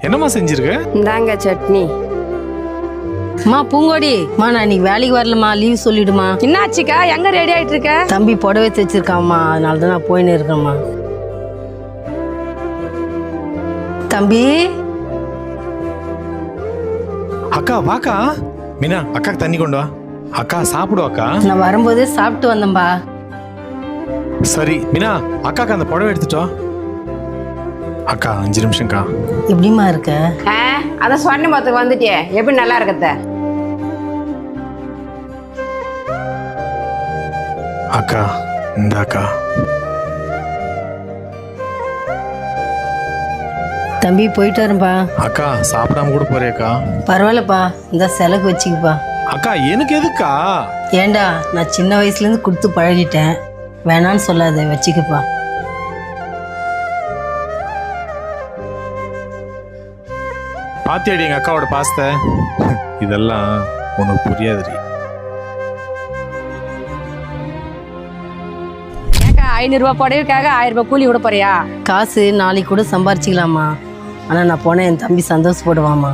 என்னம்மா செஞ்சிருக்க? இந்தாங்க சட்னி. அம்மா பூங்கோடி, நான் இன்னைக்கு வேலைக்கு வரலம்மா, லீவ் சொல்லிடுமா. என்னாச்சுக்கா, எங்க ரெடி ஆயிட்டு இருக்க? தம்பி புடவை தைச்சிருக்காம்மா, அதனால தான் நான் போயின்னு இருக்கேம்மா. தம்பி. அக்கா வாக்கா. மீனா, அக்காக்கு தண்ணி கொண்டு வா. அக்கா சாப்பிடுவா அக்கா. நான் வரும்போதே சாப்பிட்டு வந்தேன்பா. சரி மீனா, அக்காக்கு அந்த புடவை எடுத்துட்டோ. அக்கா 5 நிமிஷம்க்கா. எப்படிமா இருக்க? அதான் சொன்ன மொத்தம் வந்துட்டியே, எப்படி நல்லா இருக்கத்த? அக்கா இந்த அக்கா. தம்பி போயிட்டு வரேன்பா. அக்கா சாப்பிடாம கூட போறியாக்கா? பரவாயில்லப்பா, இந்த செலவு வச்சுக்கப்பா. அக்கா எனக்கு எதுக்கா? ஏண்டா, நான் சின்ன வயசுலேருந்து கொடுத்து பழகிட்டேன், வேணான்னு சொல்லாத, வச்சுக்கப்பா. பாத்தியாடி எங்க அக்காவோட பாஸ்தை? இதெல்லாம் உனக்கு புரியாதுடி. ஏக்கா 500 ரூபாய் புடவைக்காக 1000 ரூபாய் கூலி விட போறியா? காசு நாளைக்கு கூட சம்பாரிச்சிக்கலாமா, ஆனால் நான் போனேன் என் தம்பி சந்தோஷப்படுவாமா.